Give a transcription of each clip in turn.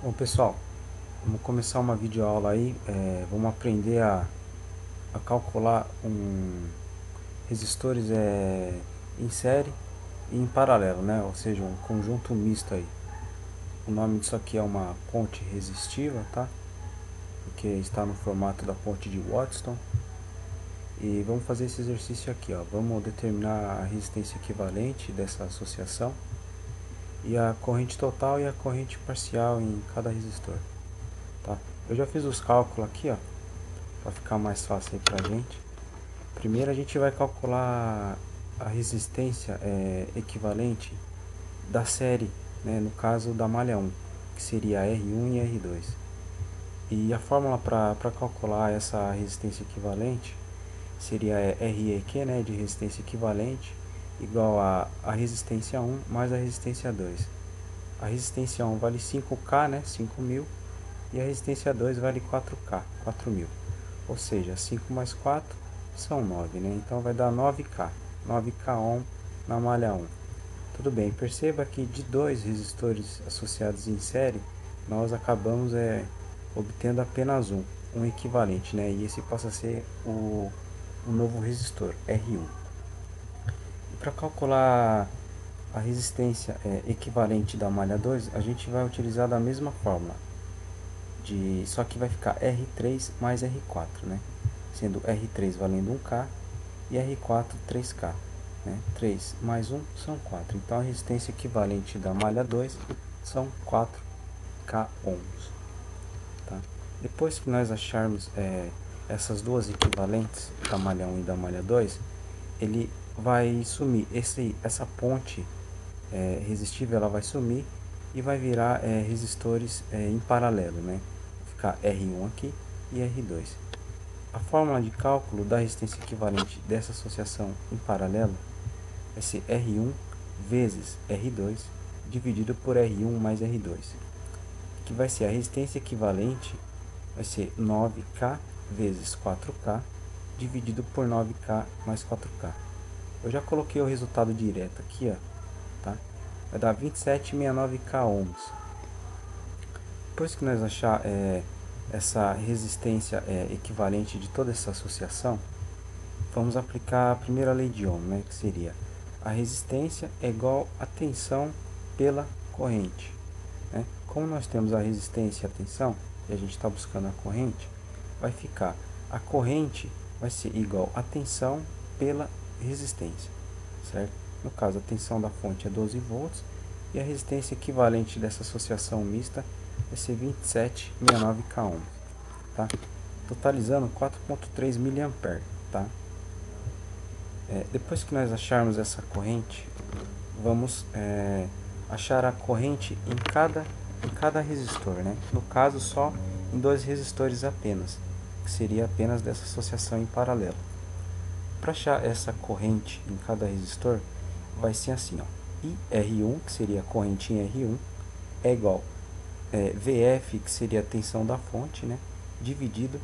Bom pessoal, vamos começar uma videoaula aí, vamos aprender a calcular resistores em série e em paralelo, né? Ou seja, um conjunto misto aí. O nome disso aqui é uma ponte resistiva, tá? Porque está no formato da ponte de Watson. E vamos fazer esse exercício aqui, ó. Vamos determinar a resistência equivalente dessa associação e a corrente total e a corrente parcial em cada resistor, tá? Eu já fiz os cálculos aqui, ó, para ficar mais fácil aí pra gente. Primeiro a gente vai calcular a resistência equivalente da série, né, no caso da malha 1, que seria R1 e R2. E a fórmula para calcular essa resistência equivalente seria REQ, né, de resistência equivalente, igual a resistência 1 mais a resistência 2. A resistência 1 vale 5K, né, 5.000, e a resistência 2 vale 4K, 4.000. Ou seja, 5 mais 4 são 9, né? Então vai dar 9K, 9K ohm na malha 1. Tudo bem, perceba que de dois resistores associados em série, nós acabamos obtendo apenas um equivalente, né? E esse passa a ser o novo resistor, R1. E para calcular a resistência equivalente da malha 2, a gente vai utilizar da mesma fórmula, só que vai ficar R3 mais R4, né? Sendo R3 valendo 1K e R4 3K. Né? 3 mais 1 são 4. Então a resistência equivalente da malha 2 são 4K ohms. Tá? Depois que nós acharmos essas duas equivalentes da malha 1 e da malha 2, ele vai sumir. Essa ponte resistível ela vai sumir e vai virar resistores em paralelo, né? Vai ficar R1 aqui e R2. A fórmula de cálculo da resistência equivalente dessa associação em paralelo vai ser R1 vezes R2 dividido por R1 mais R2, que vai ser a resistência equivalente, vai ser 9K vezes 4K dividido por 9K mais 4K. Eu já coloquei o resultado direto aqui, ó, tá? Vai dar 27,69K ohms. Depois que nós achar essa resistência equivalente de toda essa associação, vamos aplicar a primeira lei de Ohm, né, que seria a resistência é igual a tensão pela corrente. Né? Como nós temos a resistência e a tensão, e a gente está buscando a corrente, vai ficar a corrente vai ser igual a tensão pela resistência, certo? No caso, a tensão da fonte é 12 volts e a resistência equivalente dessa associação mista vai ser 27,69K ohms, tá? Totalizando 4,3 mA, tá? Depois que nós acharmos essa corrente, vamos achar a corrente em cada resistor, né? No caso, só em dois resistores apenas, que seria apenas dessa associação em paralelo. Para achar essa corrente em cada resistor, vai ser assim, ó. IR1, que seria a corrente em R1, é igual VF, que seria a tensão da fonte, né? Dividido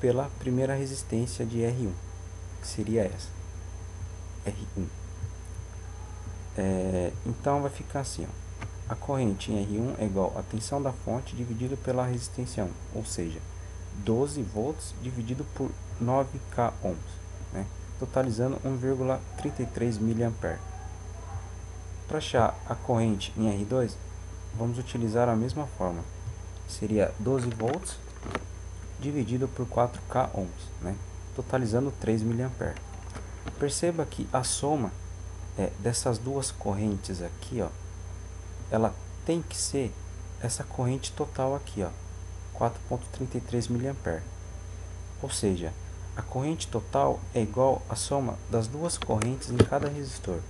pela primeira resistência de R1, que seria essa, R1. Então vai ficar assim, ó. A corrente em R1 é igual a tensão da fonte dividido pela resistência 1, ou seja, 12 volts dividido por 9K ohms, né? Totalizando 1,33 mA. Para achar a corrente em R2, vamos utilizar a mesma forma. Seria 12 volts dividido por 4K ohms, né? Totalizando 3 mA. Perceba que a soma dessas duas correntes aqui, ó, ela tem que ser essa corrente total aqui, ó, 4,33 mA. Ou seja, a corrente total é igual à soma das duas correntes em cada resistor,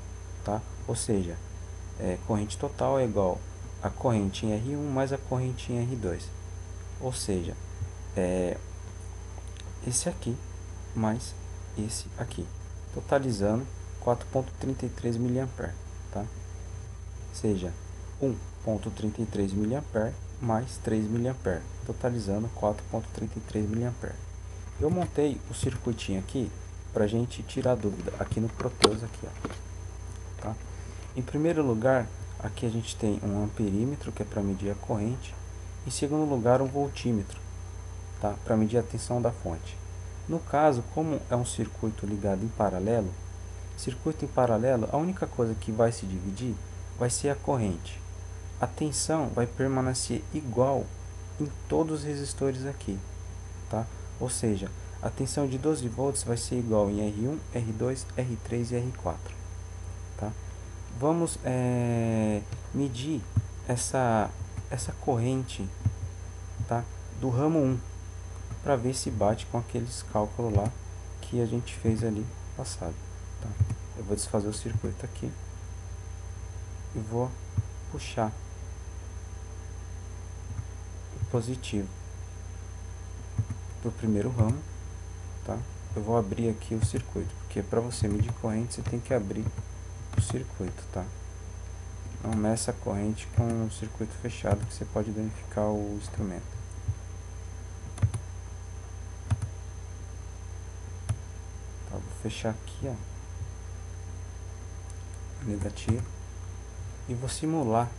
tá? Ou seja, corrente total é igual a corrente em R1 mais a corrente em R2. Ou seja, esse aqui mais esse aqui, totalizando 4,33 mA, tá? Seja 1,33 mA mais 3 mA, totalizando 4,33 mA. Eu montei o circuitinho aqui para a gente tirar dúvida aqui no Proteus aqui, ó, tá? Em primeiro lugar, aqui a gente tem um amperímetro que é para medir a corrente Em segundo lugar, um voltímetro, tá? Para medir a tensão da fonte. No caso, como é um circuito ligado em paralelo, a única coisa que vai se dividir vai ser a corrente. A tensão vai permanecer igual em todos os resistores aqui, tá? Ou seja, a tensão de 12 volts vai ser igual em R1, R2, R3 e R4, tá? Vamos medir essa corrente, tá? Do ramo 1, para ver se bate com aqueles cálculos lá que a gente fez ali passado, tá? Eu vou desfazer o circuito aqui e vou puxar o positivo para o primeiro ramo, tá? Eu vou abrir aqui o circuito, porque para você medir corrente você tem que abrir o circuito, tá? Não meça a corrente com o circuito fechado, que você pode danificar o instrumento. Tá, vou fechar aqui, ó, negativo, e vou simular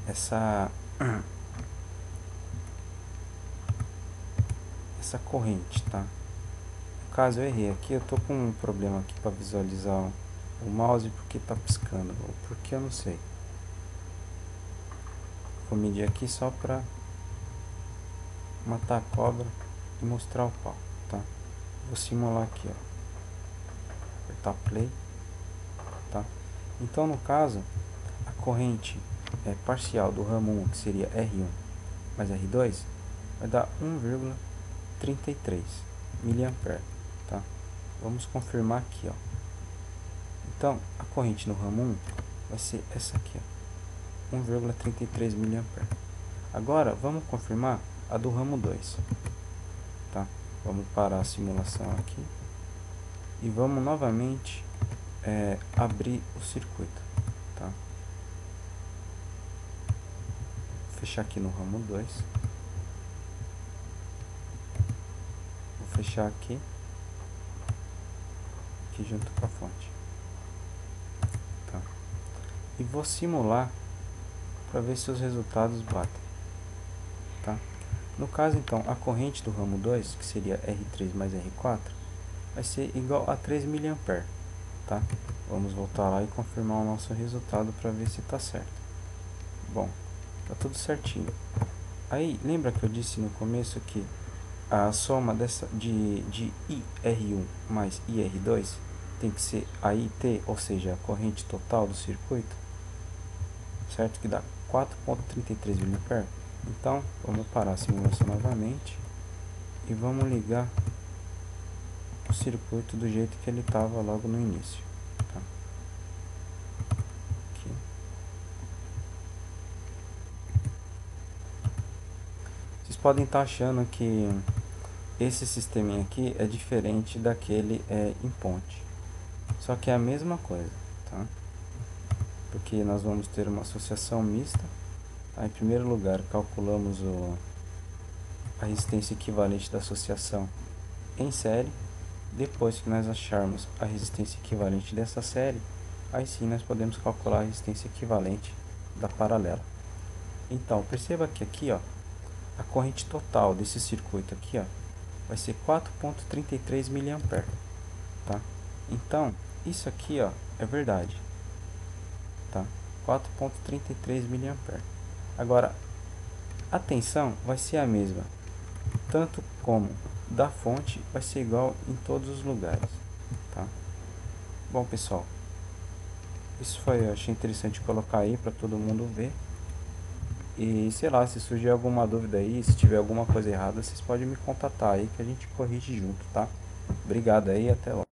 essa corrente, tá? No caso eu errei aqui, eu tô com um problema aqui para visualizar o mouse porque tá piscando, ou porque eu não sei. Vou medir aqui só para matar a cobra e mostrar o pau, tá? Vou simular aqui, ó, apertar play, tá? Então no caso a corrente parcial do ramo 1, que seria R1 mais R2, vai dar 1,33 mA, tá? Vamos confirmar aqui, ó. Então a corrente no ramo 1 vai ser essa aqui, ó, 1,33 mA. Agora vamos confirmar a do ramo 2, tá? Vamos parar a simulação aqui e vamos novamente abrir o circuito, tá? Vou fechar aqui no ramo 2, vou fechar aqui junto com a fonte, tá? E vou simular para ver se os resultados batem, tá? No caso então, a corrente do ramo 2, que seria R3 mais R4, vai ser igual a 3 mA, tá? Vamos voltar lá e confirmar o nosso resultado para ver se está certo. Bom, tá tudo certinho. Aí, lembra que eu disse no começo que a soma de IR1 mais IR2 tem que ser a IT, ou seja, a corrente total do circuito, certo? Que dá 4,33 mA. Então, vamos parar a simulação novamente e vamos ligar o circuito do jeito que ele estava logo no início, tá? Aqui. Vocês podem estar achando que esse sisteminha aqui é diferente daquele em ponte, só que é a mesma coisa, tá? Porque nós vamos ter uma associação mista. Em primeiro lugar, calculamos a resistência equivalente da associação em série. Depois que nós acharmos a resistência equivalente dessa série, aí sim nós podemos calcular a resistência equivalente da paralela. Então, perceba que aqui, ó, a corrente total desse circuito aqui, ó, vai ser 4,33 mA, tá? Então, isso aqui, ó, é verdade, tá? 4,33 mA. Agora, a tensão vai ser a mesma, tanto como da fonte vai ser igual em todos os lugares, tá? Bom, pessoal, isso eu achei interessante colocar aí para todo mundo ver. E sei lá, se surgir alguma dúvida aí, se tiver alguma coisa errada, vocês podem me contatar aí que a gente corrige junto, tá? Obrigado aí, até logo.